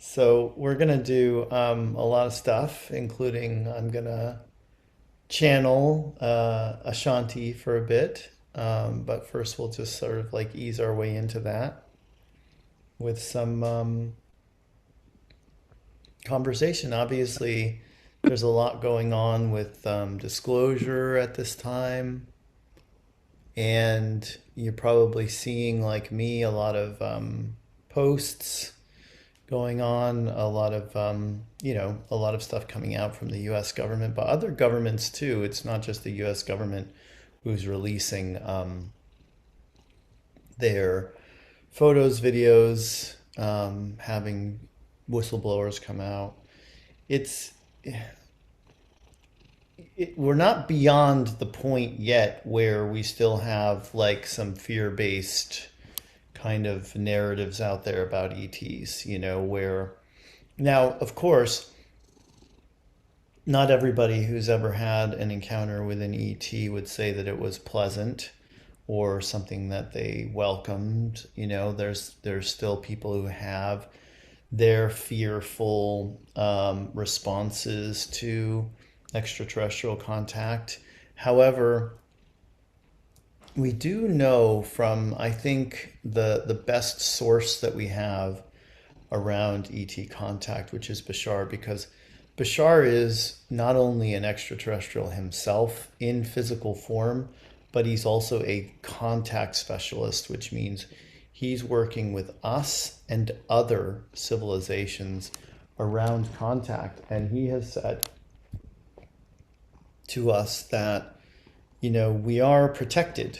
So we're gonna do a lot of stuff, including I'm gonna channel Ashanti for a bit. But first, we'll just sort of like ease our way into that with some conversation. Obviously, there's a lot going on with disclosure at this time, and you're probably seeing, like me, a lot of posts going on, a lot of a lot of stuff coming out from the U.S. government, but other governments too. It's not just the U.S. government who's releasing their photos, videos, having whistleblowers come out. It's we're not beyond the point yet where we still have like some fear-based kind of narratives out there about ETs, where now, of course, not everybody who's ever had an encounter with an ET would say that it was pleasant or something that they welcomed. There's still people who have their fearful responses to extraterrestrial contact. However, we do know from, I think, the best source that we have around ET contact, which is Bashar, because Bashar is not only an extraterrestrial himself in physical form, but he's also a contact specialist, which means he's working with us and other civilizations around contact. And he has said to us that, we are protected.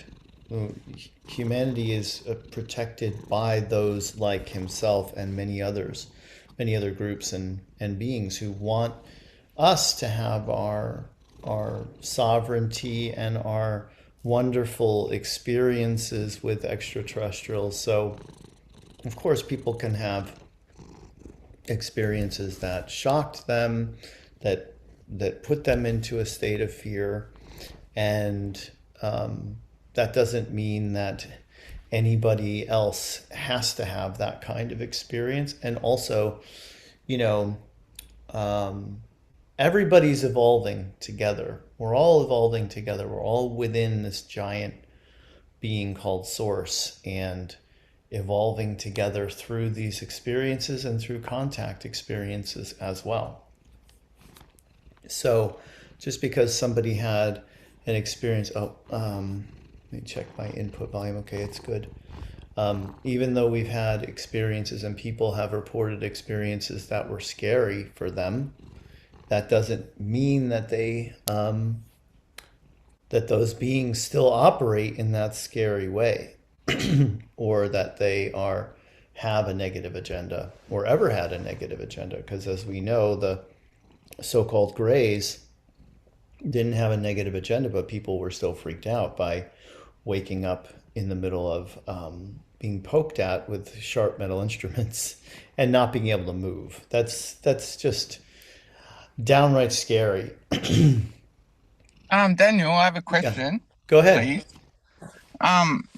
Humanity is protected by those like himself and many other groups and beings who want us to have our sovereignty and our wonderful experiences with extraterrestrials. So, of course, people can have experiences that shocked them, that put them into a state of fear, and that doesn't mean that anybody else has to have that kind of experience. And also, you know, um, everybody's evolving together. We're all evolving together. We're all within this giant being called Source and evolving together through these experiences and through contact experiences as well. So just because somebody had an experience, let me check my input volume. Okay, it's good. Even though we've had experiences and people have reported experiences that were scary for them, that doesn't mean that that those beings still operate in that scary way, or that they have a negative agenda or ever had a negative agenda. Because as we know, the so-called grays didn't have a negative agenda, but people were still freaked out by waking up in the middle of being poked at with sharp metal instruments and not being able to move. That's just downright scary. Daniel, I have a Yeah, question, go ahead. please. Um,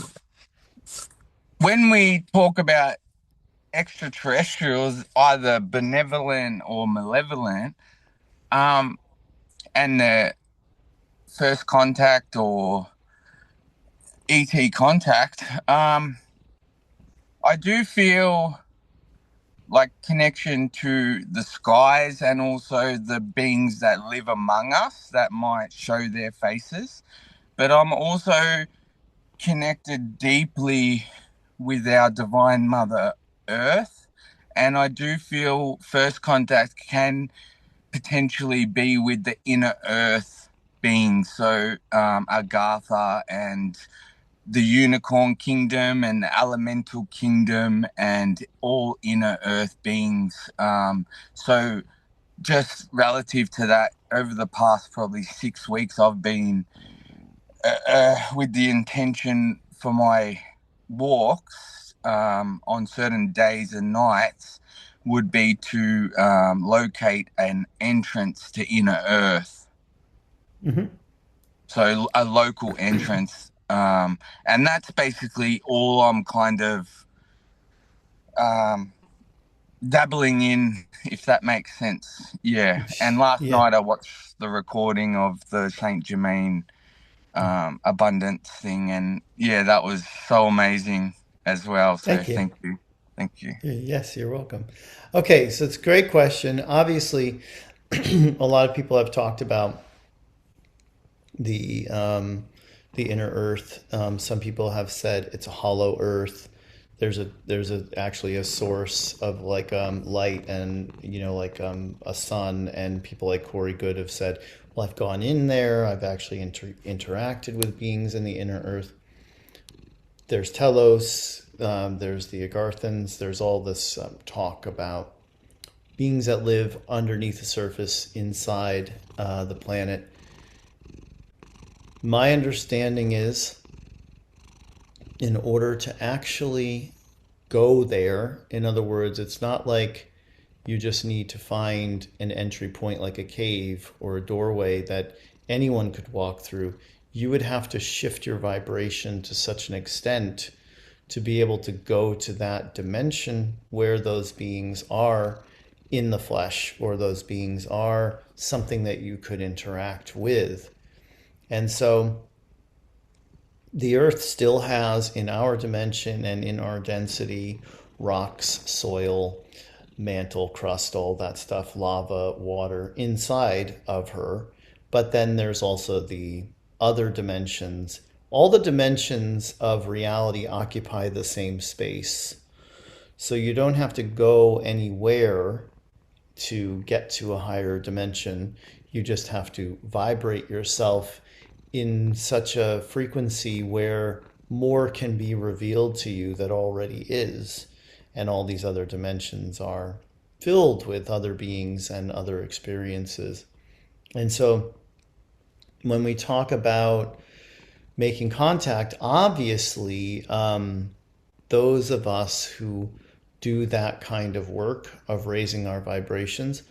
when we talk about extraterrestrials, either benevolent or malevolent, um, and the first contact or ET contact, I do feel like connection to the skies and also the beings that live among us that might show their faces. But I'm also connected deeply with our divine mother earth, and I do feel first contact can potentially be with the inner earth beings, so Agartha and the unicorn kingdom and the elemental kingdom and all inner earth beings. So just relative to that, over the past probably 6 weeks I've been with the intention for my walks on certain days and nights would be to locate an entrance to inner earth, Hmm. so a local entrance, and that's basically all I'm kind of um, dabbling in, if that makes sense. Yeah. And last Yeah. night I watched the recording of the Saint Germain abundance thing, and yeah, that was so amazing as well. So Thank you. thank you. Thank you. Yes, you're welcome. Okay, so it's a great question. Obviously, a lot of people have talked about the um, the inner Earth. Some people have said it's a hollow Earth. There's actually a source of like light and like a sun. And people like Corey Good have said, well, I've gone in there. I've actually interacted with beings in the inner Earth. There's Telos. There's the Agarthans. There's all this talk about beings that live underneath the surface inside the planet. My understanding is, in order to actually go there, in other words, it's not like you just need to find an entry point like a cave or a doorway that anyone could walk through. You would have to shift your vibration to such an extent to be able to go to that dimension where those beings are in the flesh, or those beings are something that you could interact with. And so the earth still has, in our dimension and in our density, rocks, soil, mantle, crust, all that stuff, lava, water inside of her. But then there's also the other dimensions. All the dimensions of reality occupy the same space. So you don't have to go anywhere to get to a higher dimension. You just have to vibrate yourself in such a frequency where more can be revealed to you that already is. And all these other dimensions are filled with other beings and other experiences. And so when we talk about making contact, obviously, those of us who do that kind of work of raising our vibrations,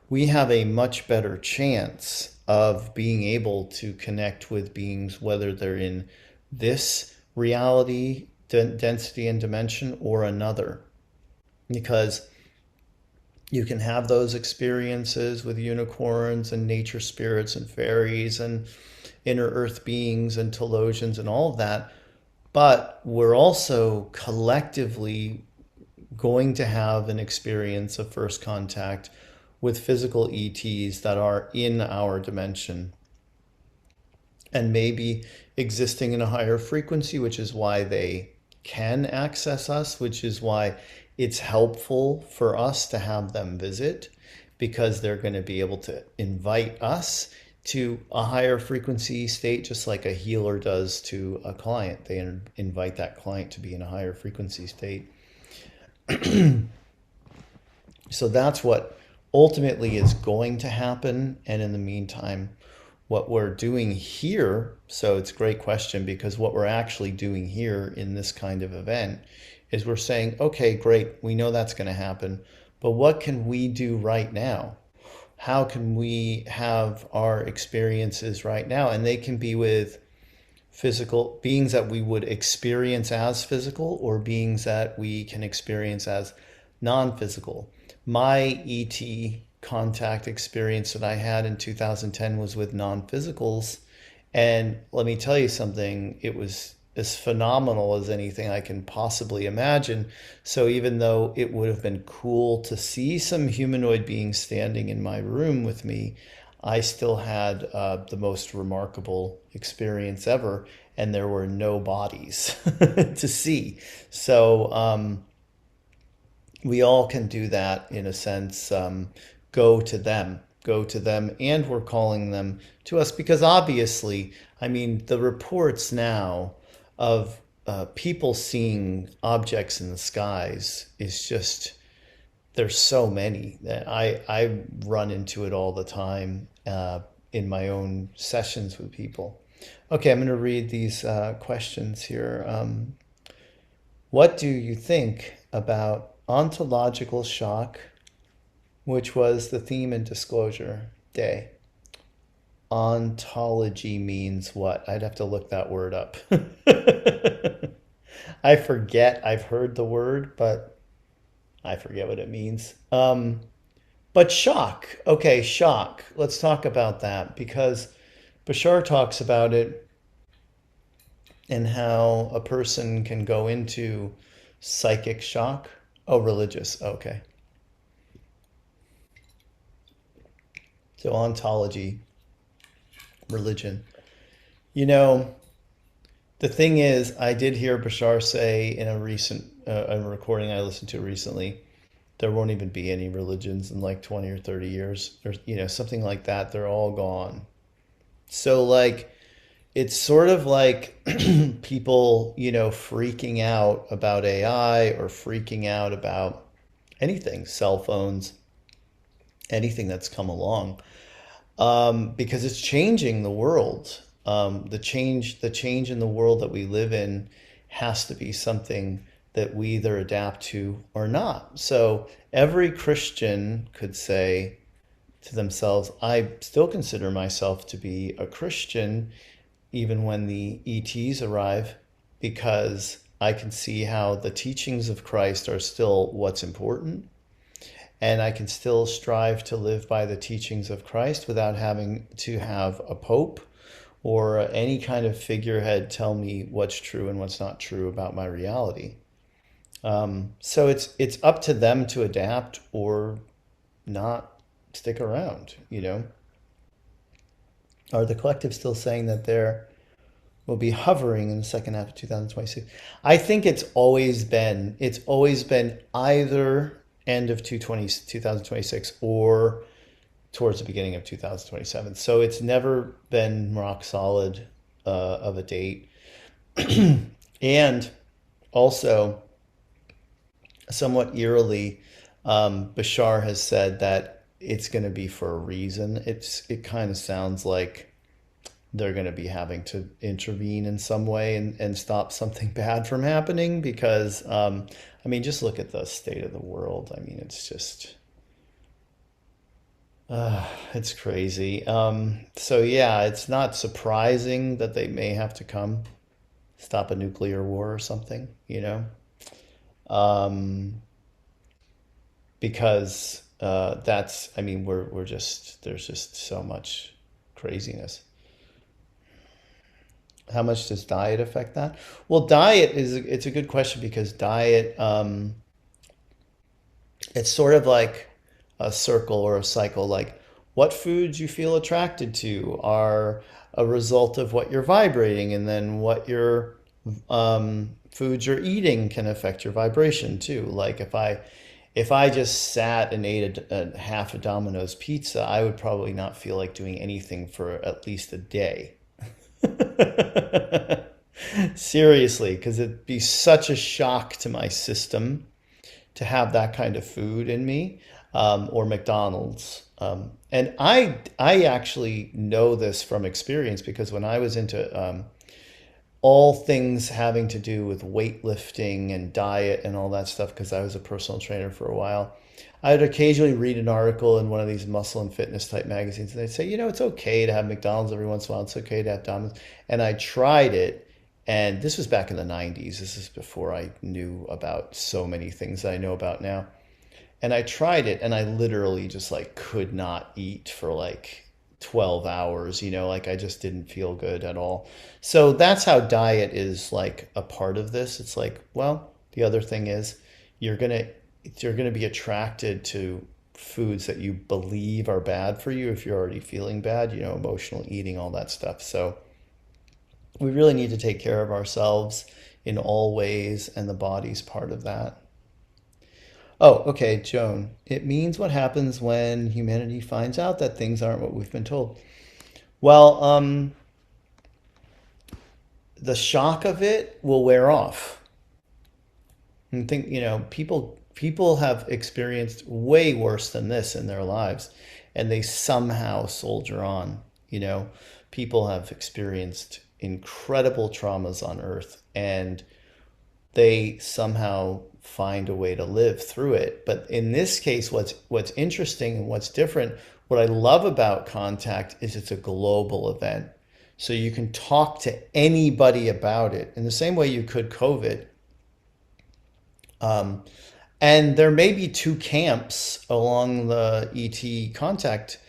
we have a much better chance of being able to connect with beings, whether they're in this reality, density, and dimension, or another. Because you can have those experiences with unicorns and nature spirits and fairies and inner earth beings and Telosians and all of that. But we're also collectively going to have an experience of first contact with physical ETs that are in our dimension and maybe existing in a higher frequency, which is why they can access us, which is why it's helpful for us to have them visit, because they're going to be able to invite us to a higher frequency state, just like a healer does to a client. They invite that client to be in a higher frequency state. So that's what ultimately is going to happen. And in the meantime, what we're doing here, so it's a great question, because what we're actually doing here in this kind of event is we're saying, okay, great, we know that's going to happen, but what can we do right now? How can we have our experiences right now? And they can be with physical beings that we would experience as physical, or beings that we can experience as non-physical. My ET contact experience that I had in 2010 was with non-physicals. And let me tell you something, it was as phenomenal as anything I can possibly imagine. So even though it would have been cool to see some humanoid beings standing in my room with me, I still had the most remarkable experience ever, and there were no bodies to see. So we all can do that in a sense. Go to them, and we're calling them to us, because obviously, I mean, the reports now of people seeing objects in the skies is just, there's so many that I run into it all the time in my own sessions with people. Okay, I'm going to read these questions here. What do you think about ontological shock, which was the theme in Disclosure Day? Ontology means what? I'd have to look that word up. I forget. I've heard the word, but I forget what it means. But shock. Okay, shock. Let's talk about that because Bashar talks about it and how a person can go into psychic shock. Oh, religious. Okay. So ontology, religion. You know, the thing is, I did hear Bashar say in a recording I listened to recently, there won't even be any religions in like 20 or 30 years, or something like that. They're all gone. So like it's sort of like people, freaking out about AI or freaking out about anything, cell phones, anything that's come along, because it's changing the world. The change in the world that we live in has to be something that we either adapt to or not. So every Christian could say to themselves, I still consider myself to be a Christian even when the ETs arrive, because I can see how the teachings of Christ are still what's important. And I can still strive to live by the teachings of Christ without having to have a pope or any kind of figurehead tell me what's true and what's not true about my reality. So it's up to them to adapt or not stick around. Are the collective still saying that there will be hovering in the second half of 2026? I think it's always been either end of 2026 or towards the beginning of 2027. So it's never been rock solid of a date. And also, somewhat eerily, Bashar has said that it's going to be for a reason. It kind of sounds like they're going to be having to intervene in some way and stop something bad from happening because, I mean, just look at the state of the world. I mean, it's just, it's crazy. So yeah, it's not surprising that they may have to come stop a nuclear war or something. Um, because I mean, we're just, there's just so much craziness. How much does diet affect that? Well, it's a good question because diet, it's sort of like a circle or a cycle. Like what foods you feel attracted to are a result of what you're vibrating, and then what your foods you're eating can affect your vibration too. Like if I just sat and ate a half a Domino's pizza, I would probably not feel like doing anything for at least a day. Seriously, because it'd be such a shock to my system to have that kind of food in me, or McDonald's. And I actually know this from experience because when I was into all things having to do with weightlifting and diet and all that stuff, because I was a personal trainer for a while, I would occasionally read an article in one of these muscle and fitness type magazines, and they'd say, it's okay to have McDonald's every once in a while. It's okay to have Domino's. And I tried it, and this was back in the 90s. This is before I knew about so many things that I know about now. And I tried it, and I literally just like could not eat for like 12 hours, like I just didn't feel good at all. So that's how diet is like a part of this. It's like, well, the other thing is you're going to you're going to be attracted to foods that you believe are bad for you if you're already feeling bad, emotional eating, all that stuff. So we really need to take care of ourselves in all ways, and the body's part of that. Oh, okay, Joan. It means what happens when humanity finds out that things aren't what we've been told. Well, the shock of it will wear off. And think, people have experienced way worse than this in their lives, and they somehow soldier on. People have experienced incredible traumas on Earth, and they somehow find a way to live through it. But in this case, what's interesting and what's different, what I love about Contact is it's a global event. So you can talk to anybody about it in the same way you could COVID. And there may be two camps along the ET contact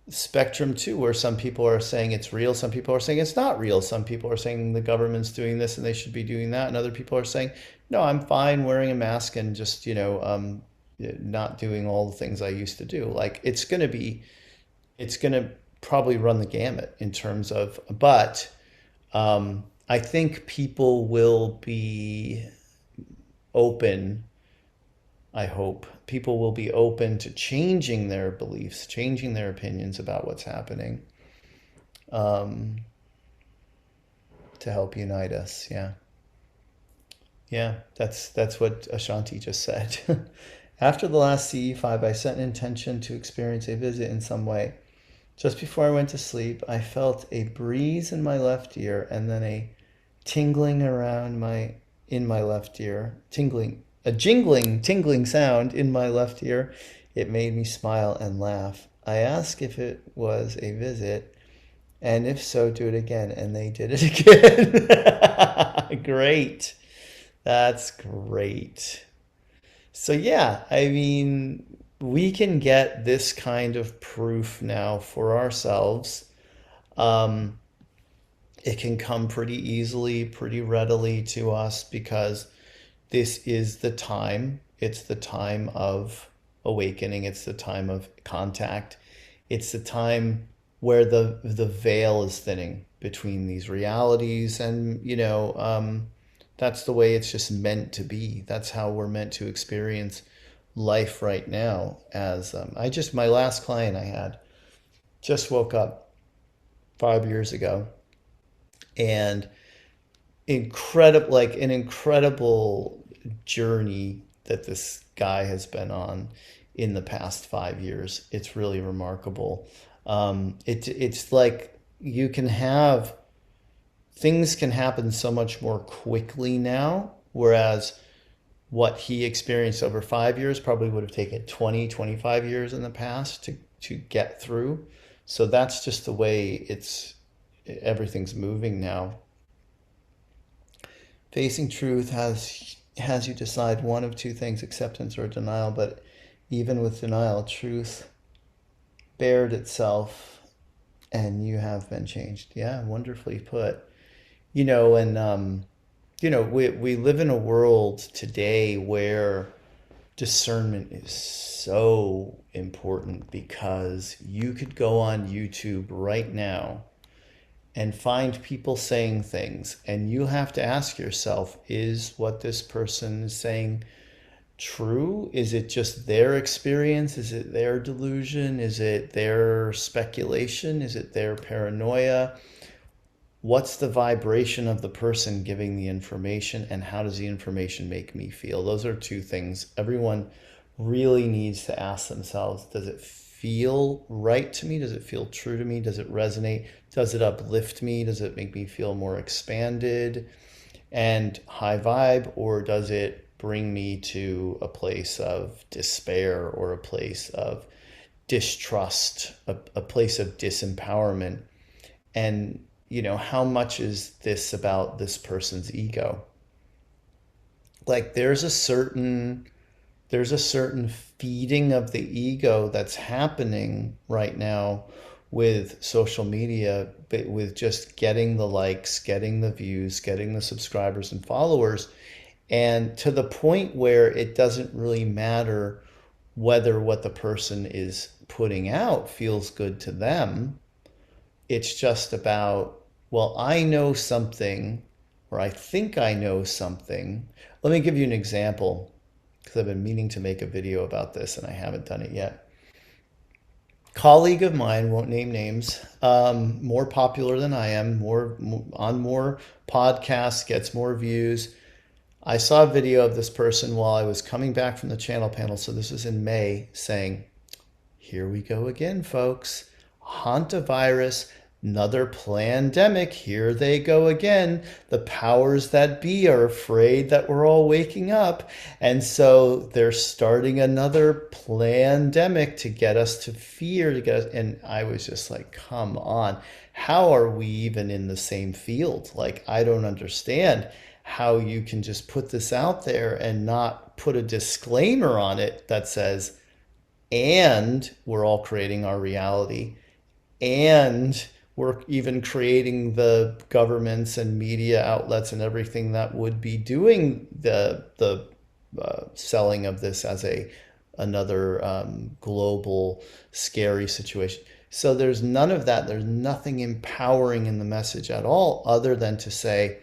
spectrum too, where some people are saying it's real, some people are saying it's not real, some people are saying the government's doing this and they should be doing that, and other people are saying, no, I'm fine wearing a mask and just, not doing all the things I used to do. Like it's going to probably run the gamut in terms of, but I think people will be open. I hope people will be open to changing their beliefs, changing their opinions about what's happening, um, to help unite us. Yeah, yeah, that's what Ashanti just said. After the last CE-5, I set an intention to experience a visit in some way. Just before I went to sleep, I felt a breeze in my left ear and then a tingling around my in my left ear, tingling sound in my left ear. It made me smile and laugh. I asked if it was a visit, and if so, do it again. And they did it again. Great. That's great. So, yeah, I mean, we can get this kind of proof now for ourselves. Um, it can come pretty easily, pretty readily to us because this is the time. It's the time of awakening. It's the time of contact. It's the time where the veil is thinning between these realities, and that's the way it's just meant to be. That's how we're meant to experience life right now. As my last client I had just woke up 5 years ago, and an incredible journey that this guy has been on in the past 5 years. It's really remarkable. It's like you can have things can happen so much more quickly now, whereas what he experienced over 5 years probably would have taken 20, 25 years in the past to get through. So that's just the way everything's moving now. Facing truth has you decide one of two things, acceptance or denial, but even with denial, truth bared itself and you have been changed. Yeah, wonderfully put. And we live in a world today where discernment is so important, because you could go on YouTube right now and find people saying things, and you have to ask yourself, is what this person is saying true? Is it just their experience? Is it their delusion? Is it their speculation? Is it their paranoia? What's the vibration of the person giving the information, and how does the information make me feel? Those are two things everyone really needs to ask themselves. Does it feel right to me? Does it feel true to me? Does it resonate? Does it uplift me? Does it make me feel more expanded and high vibe? Or does it bring me to a place of despair, or a place of distrust, a place of disempowerment? And how much is this about this person's ego? Like there's a certain feeding of the ego that's happening right now with social media, but with just getting the likes, getting the views, getting the subscribers and followers, and to the point where it doesn't really matter whether what the person is putting out feels good to them. It's just about, well, I know something, or I think I know something. Let me give you an example, because I've been meaning to make a video about this and I haven't done it yet. Colleague of mine, won't name names, more popular than I am, on more podcasts, gets more views. I saw a video of this person while I was coming back from the channel panel, so this was in May, saying, here we go again, folks. Hantavirus, another plandemic, here they go again. The powers that be are afraid that we're all waking up. And so they're starting another plandemic to get us to fear, and I was just like, come on. How are we even in the same field? Like, I don't understand. how you can just put this out there and not put a disclaimer on it that says, and we're all creating our reality, and we're even creating the governments and media outlets and everything that would be doing the selling of this as a another global scary situation. So there's none of that. There's nothing empowering in the message at all, other than to say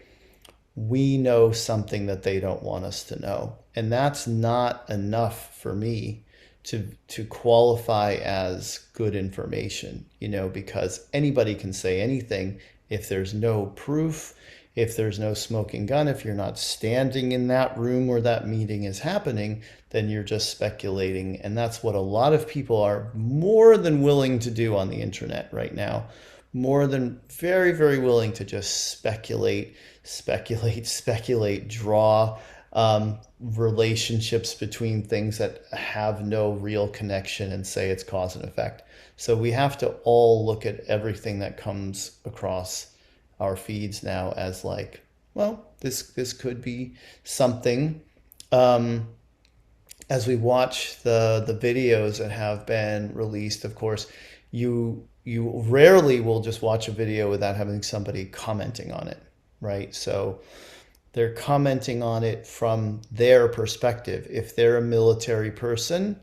we know something that they don't want us to know, and that's not enough for me to qualify as good information, because anybody can say anything if there's no proof, if there's no smoking gun, if you're not standing in that room where that meeting is happening, then you're just speculating. And that's what a lot of people are more than willing to do on the internet right now. More than very, very willing to just speculate, draw relationships between things that have no real connection and say it's cause and effect. So we have to all look at everything that comes across our feeds now as like, well, this could be something. As we watch the videos that have been released, of course, you rarely will just watch a video without having somebody commenting on it, right? So they're commenting on it from their perspective. If they're a military person,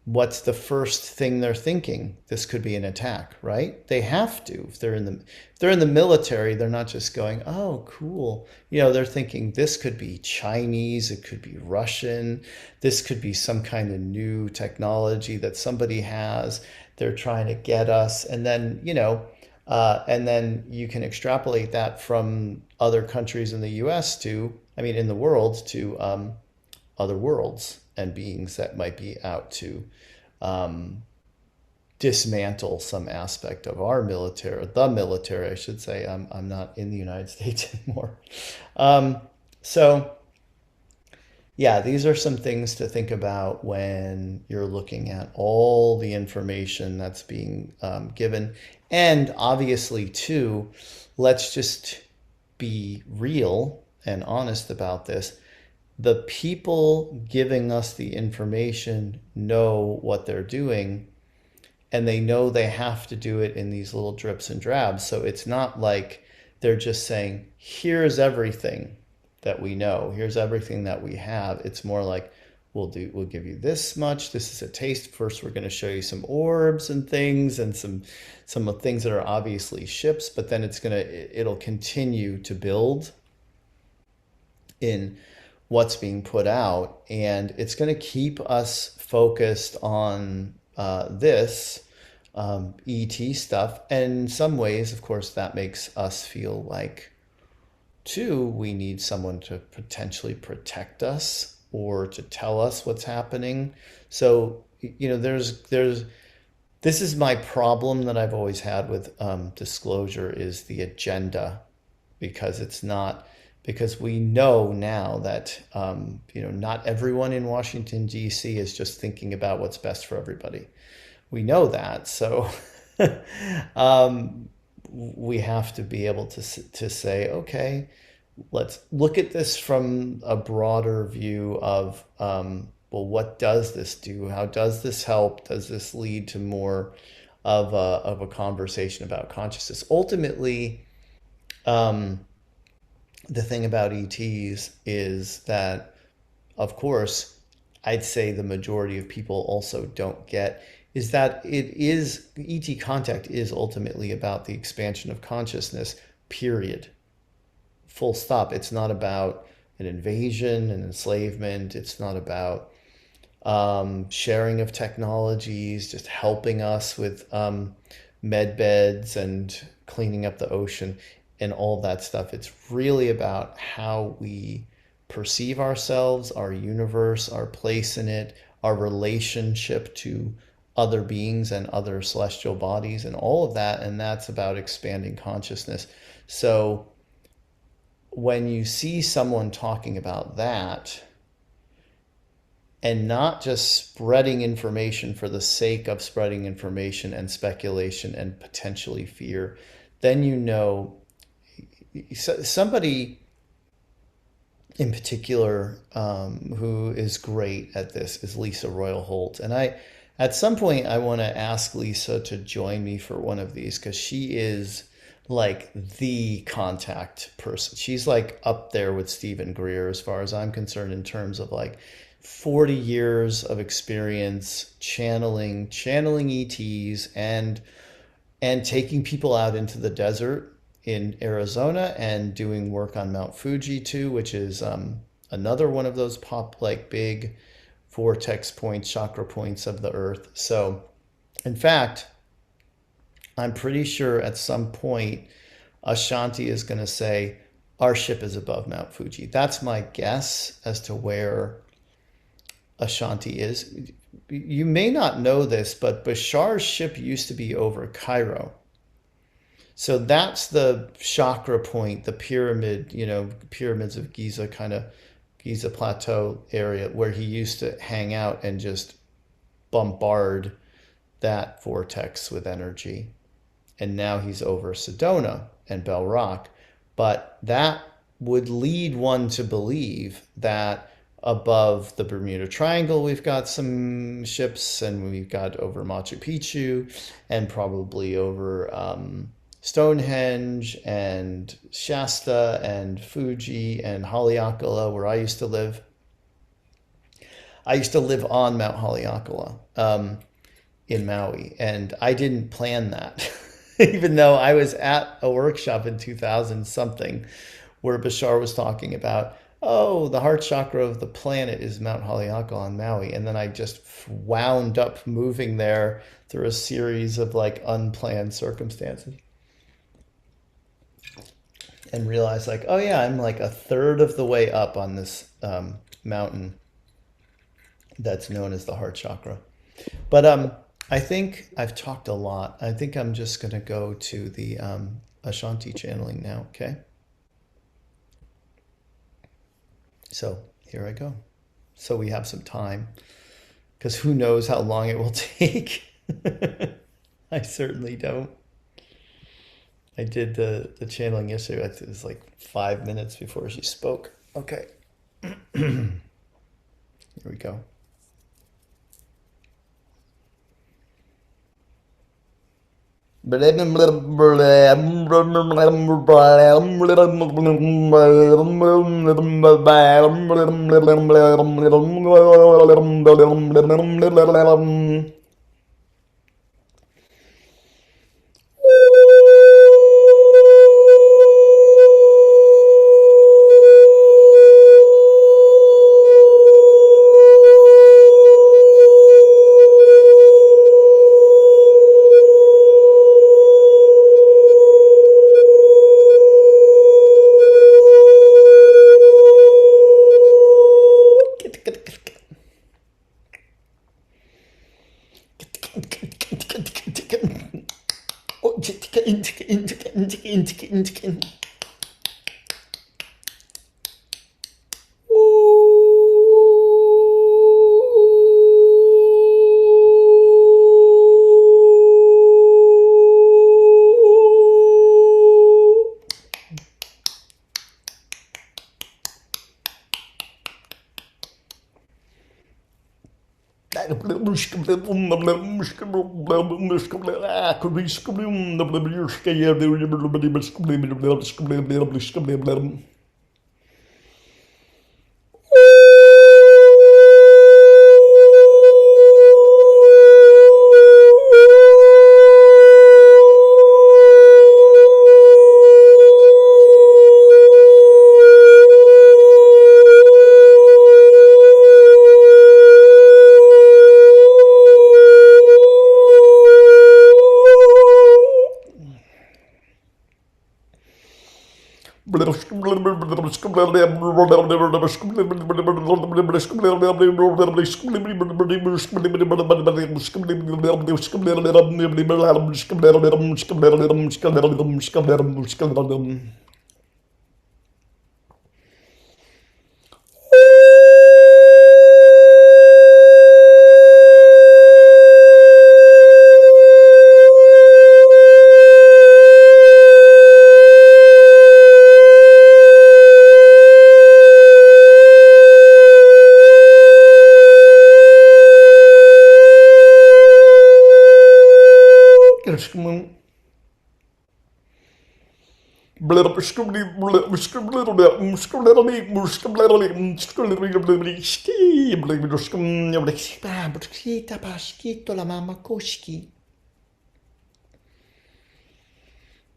what's the first thing they're thinking? This could be an attack, right? They have to. If they're in the military, they're not just going, "Oh, cool." They're thinking this could be Chinese, it could be Russian, this could be some kind of new technology that somebody has. They're trying to get us, and then you can extrapolate that from other countries in the U.S. in the world to other worlds and beings that might be out to dismantle some aspect of our military, the military, I should say. I'm not in the United States anymore. So, yeah, these are some things to think about when you're looking at all the information that's being given. And obviously, too, let's just be real and honest about this. The people giving us the information know what they're doing, and they know they have to do it in these little drips and drabs. So it's not like they're just saying, here's everything that we know, here's everything that we have. It's more like, we'll give you this much. This is a taste. First, we're going to show you some orbs and things, and some of things that are obviously ships, but then it'll continue to build in what's being put out, and it's going to keep us focused on this ET stuff. And in some ways, of course, that makes us feel like, too, we need someone to potentially protect us or to tell us what's happening. So, there's this is my problem that I've always had with disclosure, is the agenda, because we know now that not everyone in Washington, D.C. is just thinking about what's best for everybody. We know that, so we have to be able to say, okay, let's look at this from a broader view of, well, what does this do? How does this help? Does this lead to more of a conversation about consciousness? Ultimately, the thing about ETs is that, of course, I'd say the majority of people also don't get, is that ET contact is ultimately about the expansion of consciousness, period. Full stop. It's not about an invasion, an enslavement. It's not about sharing of technologies, just helping us with med beds and cleaning up the ocean and all that stuff. It's really about how we perceive ourselves, our universe, our place in it, our relationship to other beings and other celestial bodies and all of that. And that's about expanding consciousness. So when you see someone talking about that, and not just spreading information for the sake of spreading information and speculation and potentially fear, then somebody in particular, who is great at this, is Lisa Royal Holt. And at some point, I want to ask Lisa to join me for one of these because she is like the contact person. She's like up there with Stephen Greer as far as I'm concerned in terms of like 40 years of experience channeling ETs and taking people out into the desert in Arizona and doing work on Mount Fuji too, which is another one of those like big vortex points, chakra points of the earth. So in fact, I'm pretty sure at some point Ashanti is going to say our ship is above Mount Fuji. That's my guess as to where Ashanti is. You may not know this, but Bashar's ship used to be over Cairo. So that's the chakra point, the pyramid, pyramids of Giza, kind of Giza Plateau area where he used to hang out and just bombard that vortex with energy. And now he's over Sedona and Bell Rock. But that would lead one to believe that above the Bermuda Triangle, we've got some ships, and we've got over Machu Picchu, and probably over Stonehenge and Shasta and Fuji and Haleakala, where I used to live. I used to live on Mount Haleakala in Maui, and I didn't plan that. Even though I was at a workshop in 2000 something where Bashar was talking about, oh, the heart chakra of the planet is Mount Haleakala on Maui. And then I just wound up moving there through a series of like unplanned circumstances and realized like, oh yeah, I'm like a third of the way up on this mountain that's known as the heart chakra. But I think I've talked a lot. I think I'm just going to go to the Ashanti channeling now, okay? So here I go. So we have some time, because who knows how long it will take. I certainly don't. I did the channeling yesterday. It was like 5 minutes before she spoke. Okay. Here we go.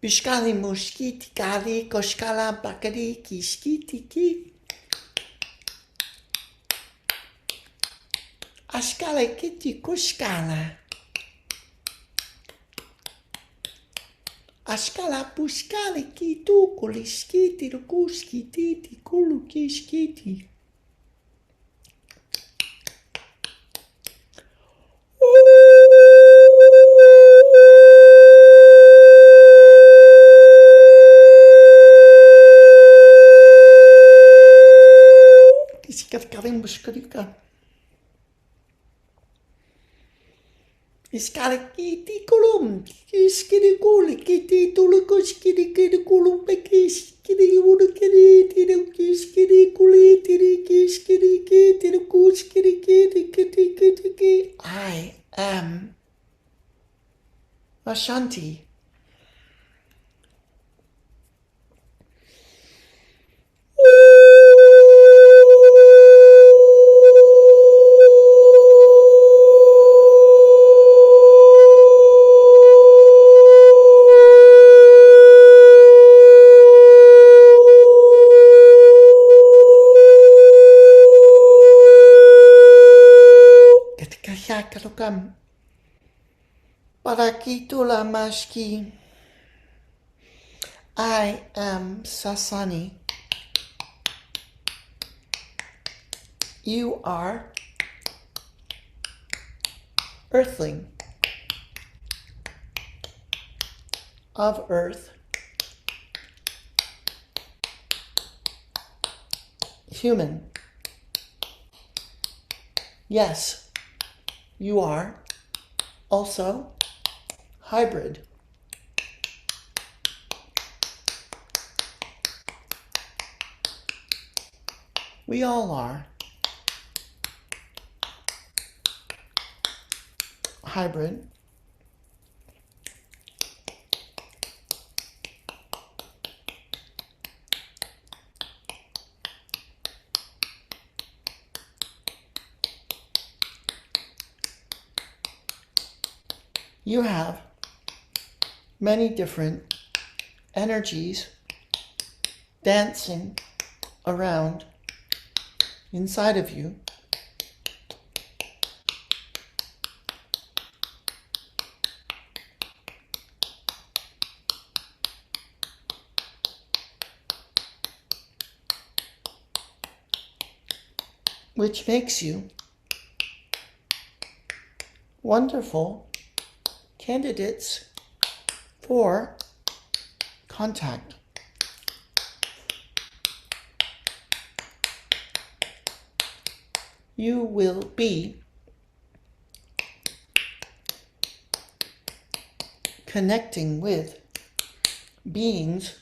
Bishkali mushkiti kali koshkala bakari kishkiti ki. Ashkala kiti kushkala. Ashkala pushkali kitu kulishkiti rukushkiti kulukishkiti. Iskari kulum, iskiri kuli kiti tulukuskiri kiri kulum pekiskiri urukiri tirukiskiri kuli tirikiskiri kiti rukuskiri kiti kiti kiti kiti. I am Ashanti. Kalukam Parakitula Mashki. I am Sassani. You are earthling of earth, human. Yes, you are also hybrid. We all are hybrid. You have many different energies dancing around inside of you. Which makes you wonderful candidates for contact. You will be connecting with beings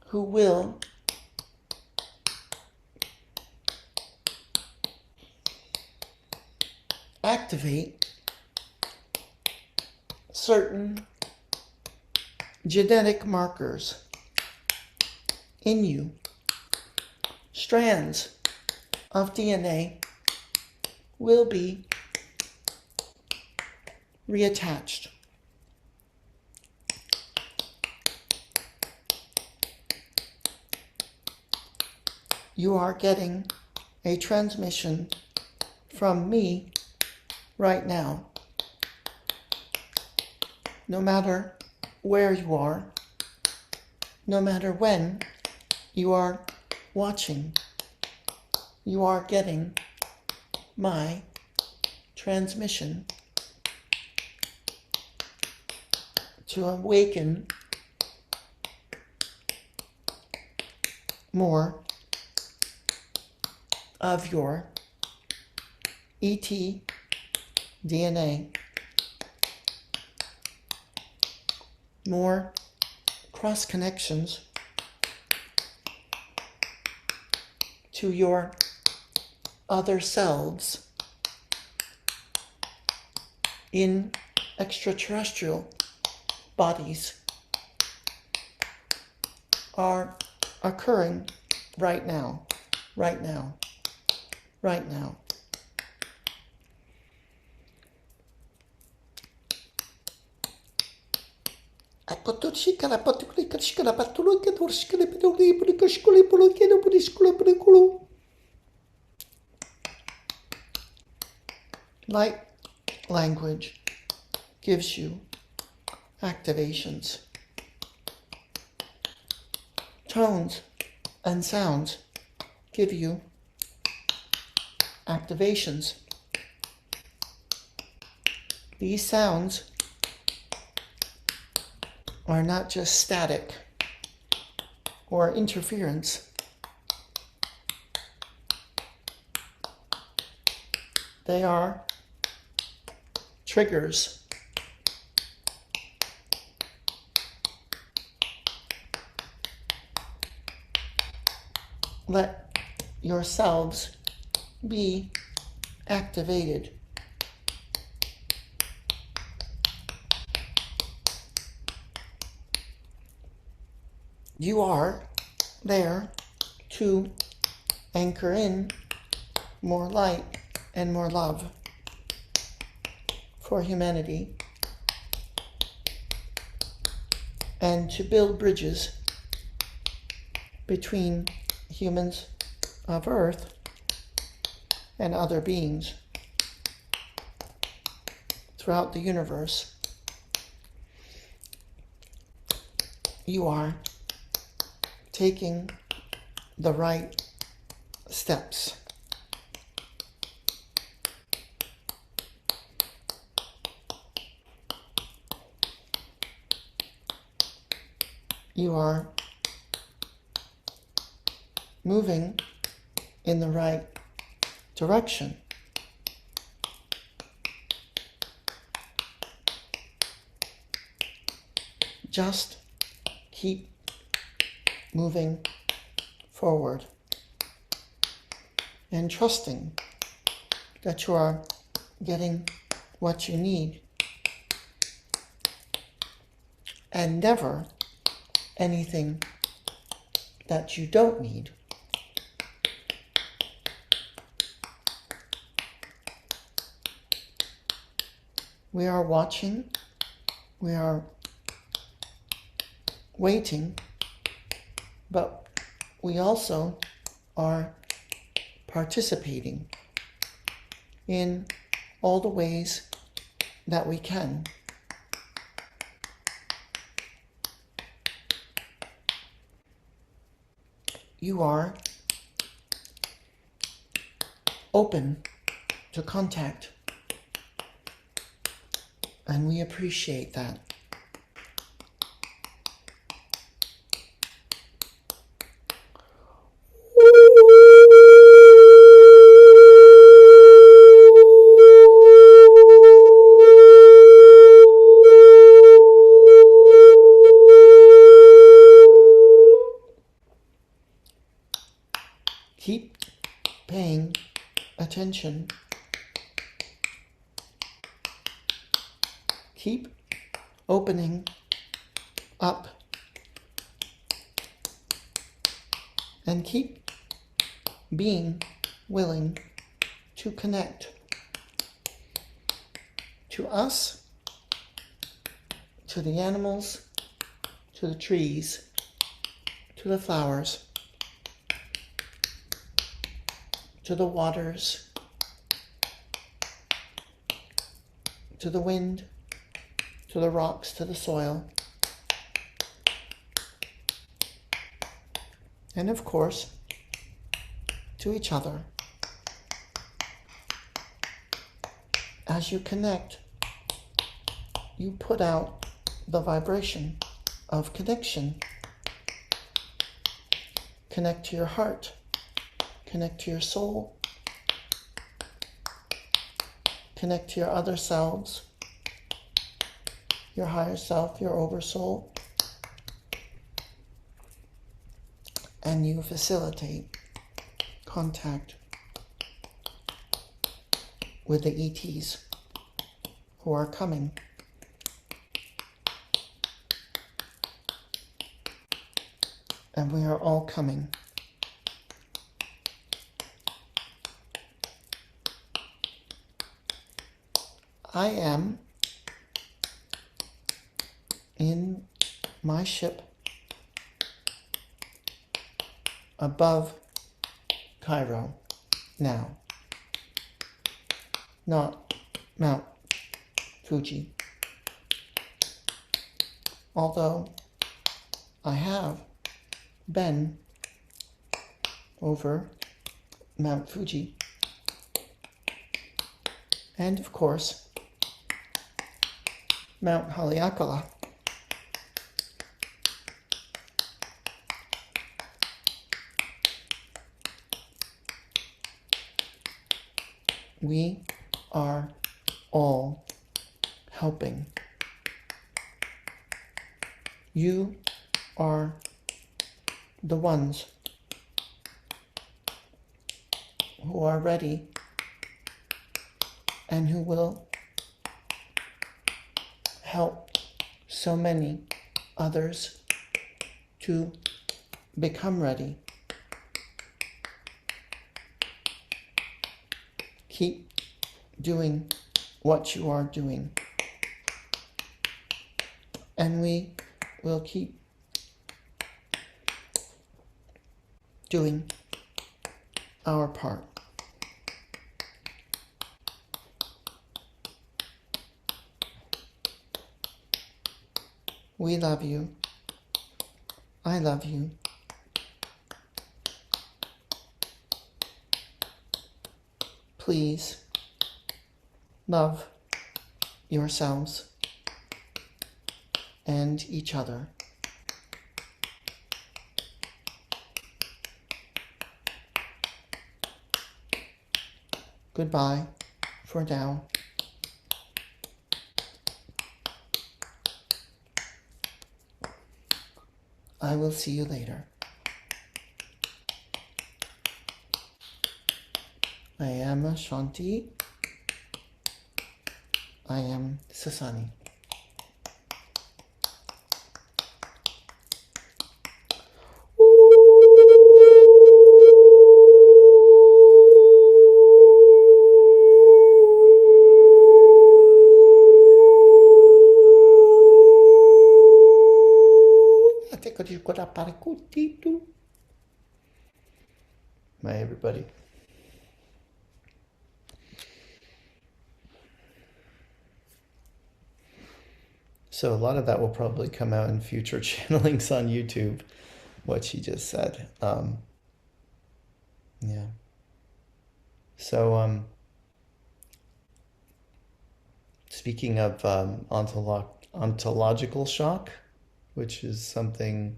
who will activate certain genetic markers in you, strands of DNA will be reattached. You are getting a transmission from me right now. No matter where you are, no matter when you are watching, you are getting my transmission to awaken more of your ET DNA, more cross connections to your other selves in extraterrestrial bodies are occurring right now, right now, right now. Light language gives you activations. Tones and sounds give you activations. These sounds are not just static or interference. They are triggers. Let yourselves be activated. You are there to anchor in more light and more love for humanity, and to build bridges between humans of Earth and other beings throughout the universe. You are taking the right steps. You are moving in the right direction. Just keep moving forward and trusting that you are getting what you need, and never anything that you don't need. We are watching, we are waiting, but we also are participating in all the ways that we can. You are open to contact, and we appreciate that. Keep paying attention. Keep opening up. And keep being willing to connect to us, to the animals, to the trees, to the flowers, to the waters, to the wind, to the rocks, to the soil, and of course, to each other. As you connect, you put out the vibration of connection. Connect to your heart. Connect to your soul. Connect to your other selves, your higher self, your oversoul, and you facilitate contact with the ETs who are coming and we are all coming. I am in my ship above Cairo now, not Mount Fuji. Although I have been over Mount Fuji, and of course Mount Haleakala. We are all helping. You are the ones who are ready and who will help so many others to become ready. Keep doing what you are doing, and we will keep doing our part. We love you. I love you. Please love yourselves and each other. Goodbye for now. I will see you later. I am Ashanti. I am Sassani. Bye, everybody. So a lot of that will probably come out in future channelings on YouTube, what she just said. Yeah. So speaking of ontological shock, which is something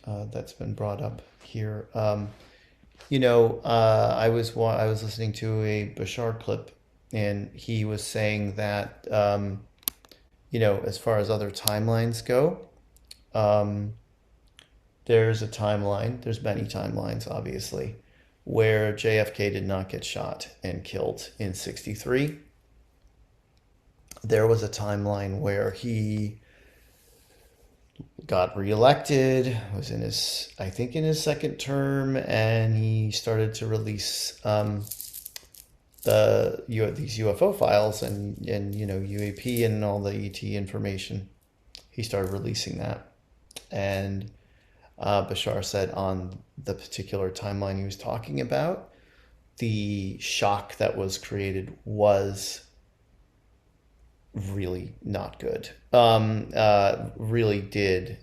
that's been brought up here. I was listening to a Bashar clip, and he was saying that as far as other timelines go, there's a timeline. There's many timelines, obviously, where JFK did not get shot and killed in '63. There was a timeline where he got reelected, was in his second term, and he started to release these UFO files and UAP and all the ET information. He started releasing that, and Bashar said on the particular timeline he was talking about, the shock that was created was really not good. Really did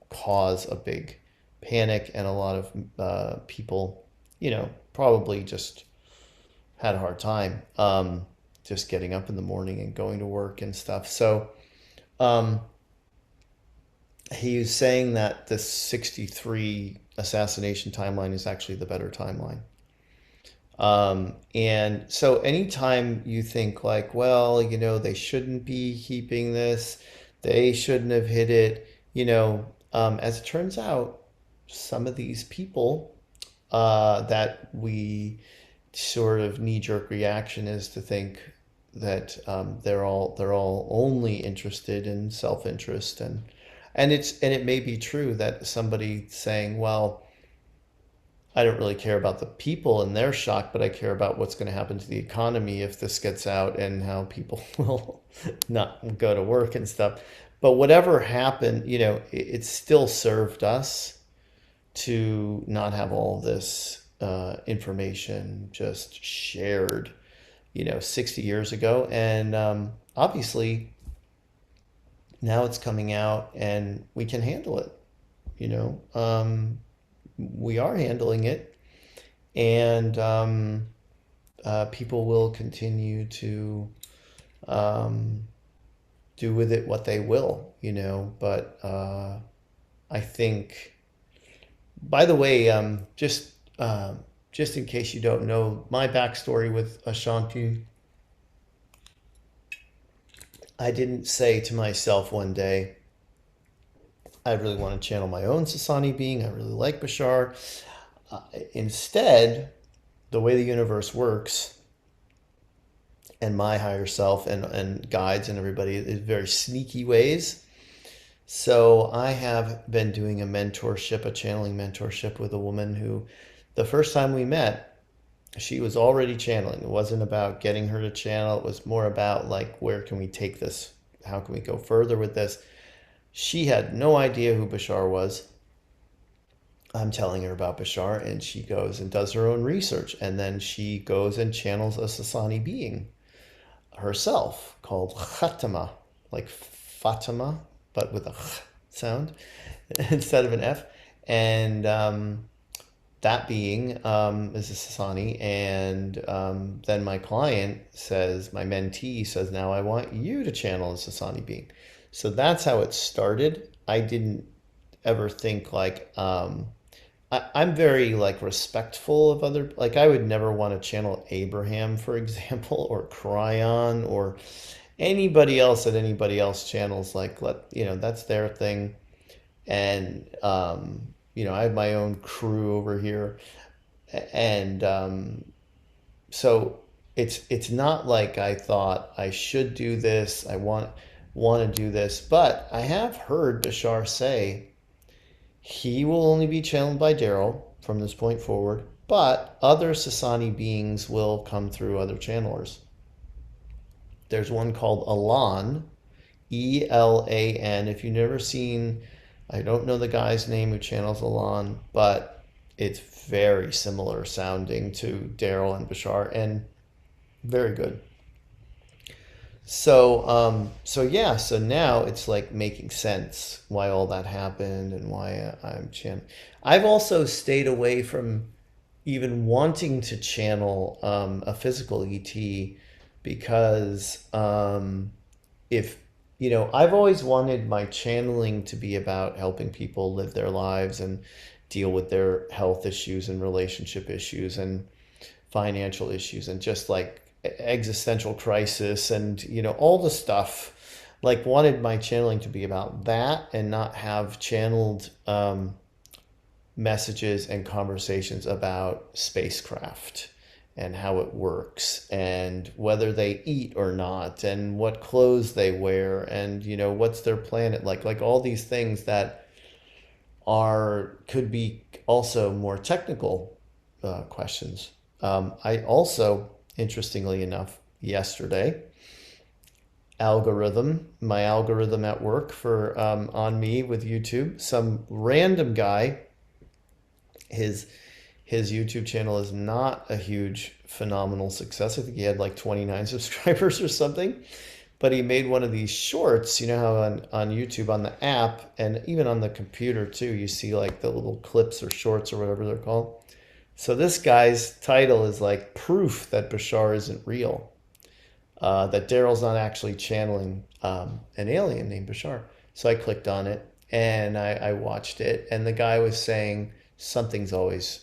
cause a big panic, and a lot of people, probably just had a hard time just getting up in the morning and going to work and stuff. So he was saying that the '63 assassination timeline is actually the better timeline. And so anytime you think like, well, they shouldn't be keeping this, they shouldn't have hid it, as it turns out, some of these people that we sort of knee-jerk reaction is to think that they're all only interested in self-interest and And it may be true that somebody saying, well, I don't really care about the people and their shock, but I care about what's going to happen to the economy if this gets out and how people will not go to work and stuff. But whatever happened, it still served us to not have all this information just shared, 60 years ago. And obviously now it's coming out and we can handle it, we are handling it, and people will continue to do with it what they will, But I think, by the way, just in case you don't know my backstory with Ashanti, I didn't say to myself one day, I really want to channel my own Sassani being. I really like Bashar. Instead, the way the universe works and my higher self and guides and everybody is very sneaky ways. So I have been doing a channeling mentorship with a woman who, the first time we met, she was already channeling. It wasn't about getting her to channel. It was more about like, where can we take this? How can we go further with this? She had no idea who Bashar was. I'm telling her about Bashar, and she goes and does her own research. And then she goes and channels a Sassani being herself called Khatama, like Fatima, but with a sound instead of an F. And that being is a Sassani. And then my mentee says, now I want you to channel a Sassani being. So that's how it started. I didn't ever think like, I'm very like respectful of other, like I would never want to channel Abraham, for example, or Cryon or anybody else that anybody else channels. Like, that's their thing. And, I have my own crew over here. And so it's not like I thought I should do this. I want to do this, but I have heard Bashar say he will only be channeled by Daryl from this point forward, but other Sassani beings will come through other channelers. There's one called Elan, Elan. If you've never seen, I don't know the guy's name who channels Elan, but it's very similar sounding to Daryl and Bashar, and very good. So now it's like making sense why all that happened and why I'm channeling. I've also stayed away from even wanting to channel a physical ET because if I've always wanted my channeling to be about helping people live their lives and deal with their health issues and relationship issues and financial issues and just like existential crisis and all the stuff. Like, wanted my channeling to be about that and not have channeled messages and conversations about spacecraft and how it works and whether they eat or not and what clothes they wear and what's their planet like all these things that could be also more technical questions. I also, interestingly enough, yesterday, my algorithm at work for on me with YouTube, some random guy, his YouTube channel is not a huge phenomenal success. I think he had like 29 subscribers or something, but he made one of these shorts. You know how on YouTube, on the app, and even on the computer too, you see like the little clips or shorts or whatever they're called. So this guy's title is like proof that Bashar isn't real, that Daryl's not actually channeling an alien named Bashar. So I clicked on it and I watched it, and the guy was saying something's always,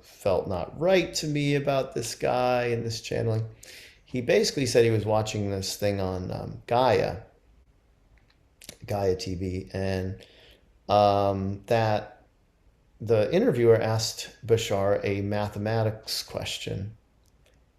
felt not right to me about this guy and this channeling. He basically said he was watching this thing on Gaia TV, and that the interviewer asked Bashar a mathematics question,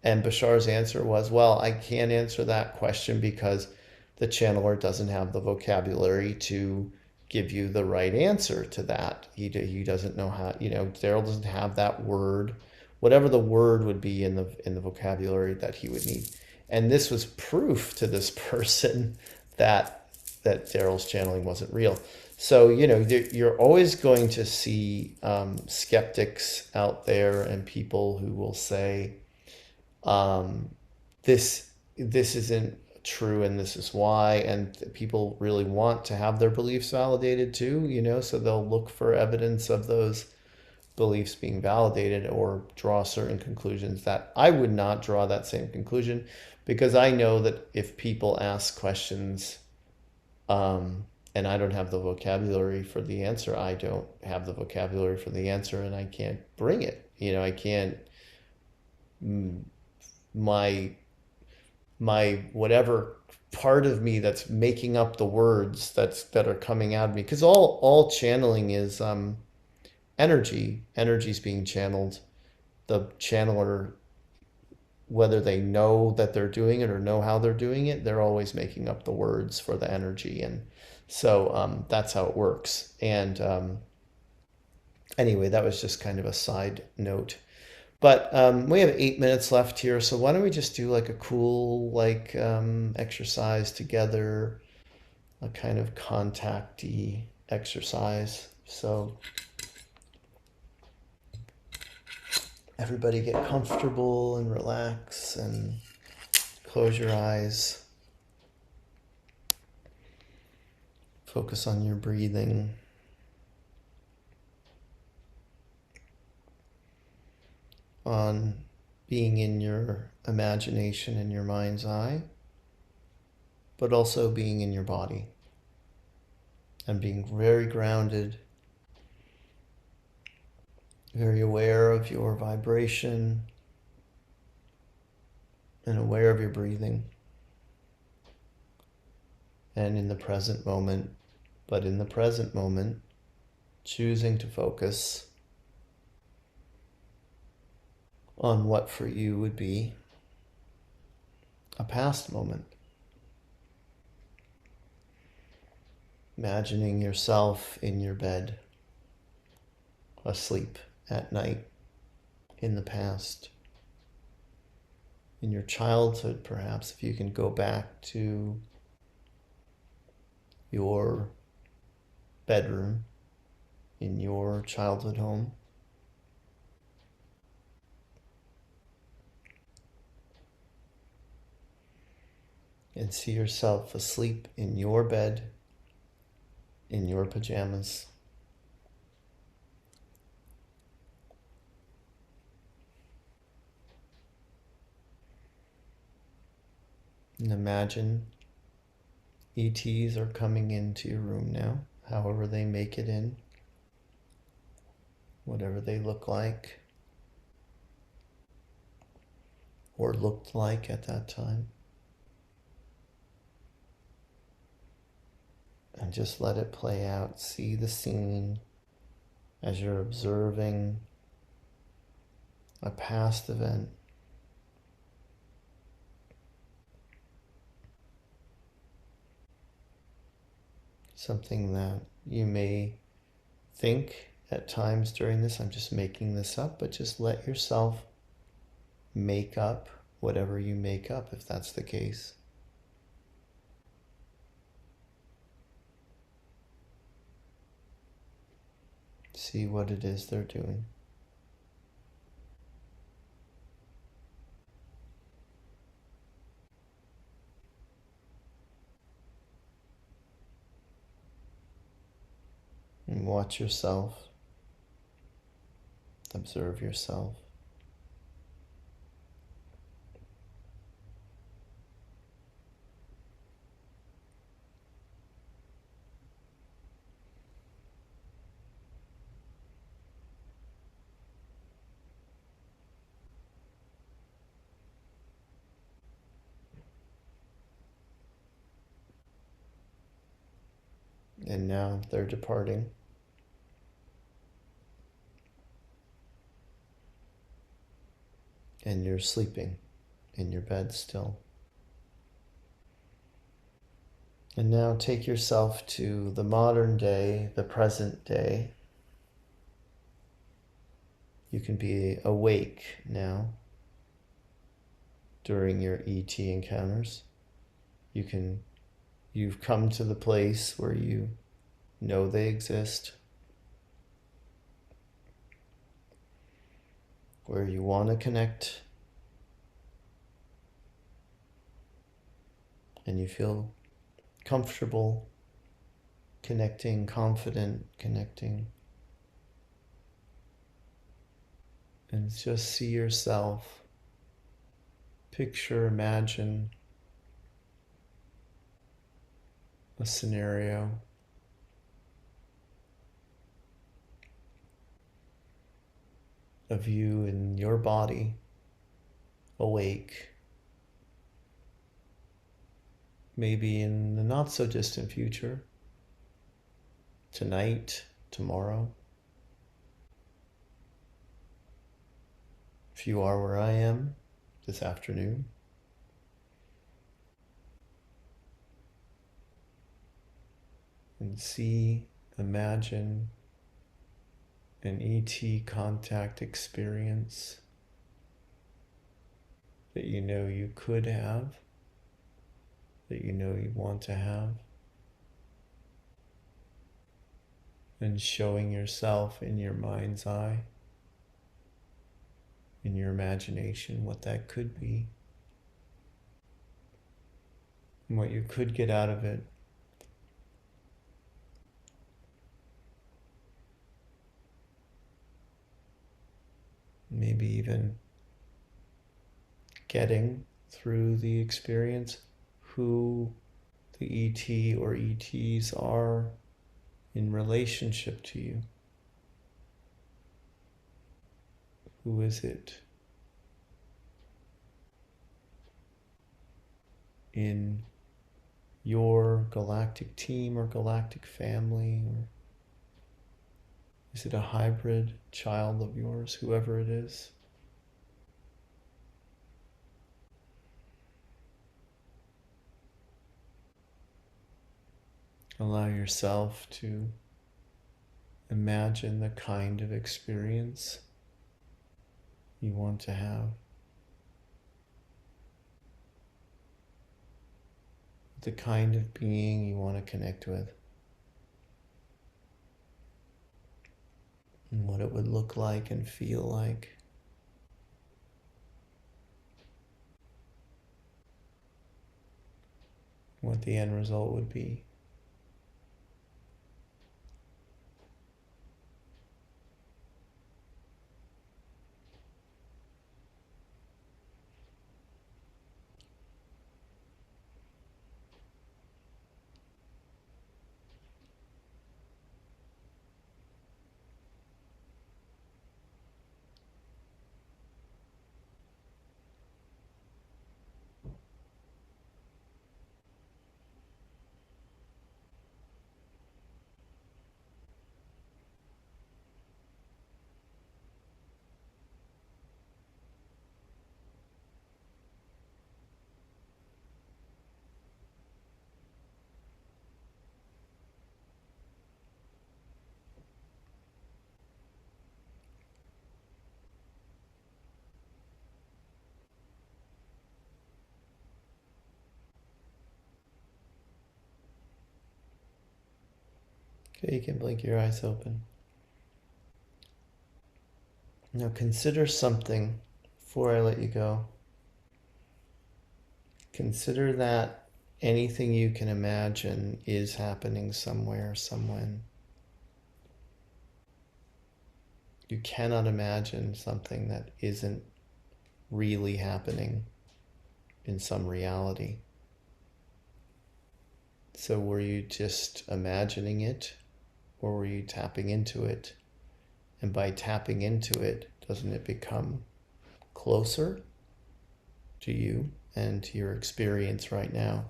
and Bashar's answer was, well, I can't answer that question because the channeler doesn't have the vocabulary to give you the right answer to that. He doesn't know how, Daryl doesn't have that word, whatever the word would be in the vocabulary that he would need. And this was proof to this person that Daryl's channeling wasn't real. So, you're always going to see skeptics out there and people who will say, this isn't true and this is why. And people really want to have their beliefs validated too, so they'll look for evidence of those beliefs being validated or draw certain conclusions that I would not draw that same conclusion, because I know that if people ask questions, and I don't have the vocabulary for the answer, I don't have the vocabulary for the answer, and I can't bring it. I can't, my whatever part of me that's making up the words that are coming out of me, because all channeling is energy's being channeled. The channeler, whether they know that they're doing it or know how they're doing it, they're always making up the words for the energy. And so that's how it works. And anyway, that was just kind of a side note. But we have 8 minutes left here, so why don't we just do like a cool exercise together, a kind of contacty exercise. So everybody get comfortable and relax and close your eyes. Focus on your breathing. On being in your imagination in your mind's eye, but also being in your body and being very grounded, very aware of your vibration and aware of your breathing and in the present moment, but in the present moment, choosing to focus on what for you would be a past moment. Imagining yourself in your bed, asleep at night, in the past, in your childhood perhaps, if you can go back to your bedroom in your childhood home. And see yourself asleep in your bed, in your pajamas. And imagine ETs are coming into your room now, however they make it in, whatever they look like or looked like at that time. And just let it play out. See the scene as you're observing a past event. Something that you may think at times during this, I'm just making this up, but just let yourself make up whatever you make up, if that's the case. See what it is they're doing. And watch yourself. Observe yourself. And now they're departing. And you're sleeping in your bed still. And now take yourself to the modern day, the present day. You can be awake now during your ET encounters. You've come to the place where you know they exist, where you want to connect, and you feel comfortable connecting, confident connecting. And just see yourself, picture, imagine a scenario of you in your body, awake, maybe in the not so distant future, tonight, tomorrow. If you are where I am this afternoon, and see, imagine an ET contact experience that you know you could have, that you know you want to have, and showing yourself in your mind's eye, in your imagination, what that could be, and what you could get out of it. Maybe even getting through the experience who the ET or ETs are in relationship to you. Who is it in your galactic team or galactic family? Or is it a hybrid child of yours, whoever it is? Allow yourself to imagine the kind of experience you want to have, the kind of being you want to connect with, and what it would look like and feel like. What the end result would be. Okay, you can blink your eyes open. Now consider something before I let you go. Consider that anything you can imagine is happening somewhere, somewhen. You cannot imagine something that isn't really happening in some reality. So were you just imagining it, or were you tapping into it? And by tapping into it, doesn't it become closer to you and to your experience right now?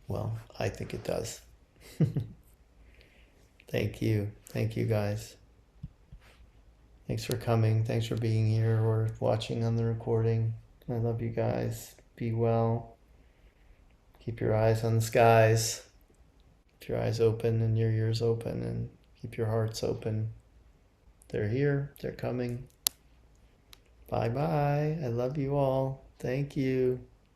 Well, I think it does. Thank you. Thank you, guys. Thanks for coming. Thanks for being here or watching on the recording. I love you guys. Be well. Keep your eyes on the skies. Keep your eyes open and your ears open, and keep your hearts open. They're here. They're coming. Bye bye. I love you all. Thank you.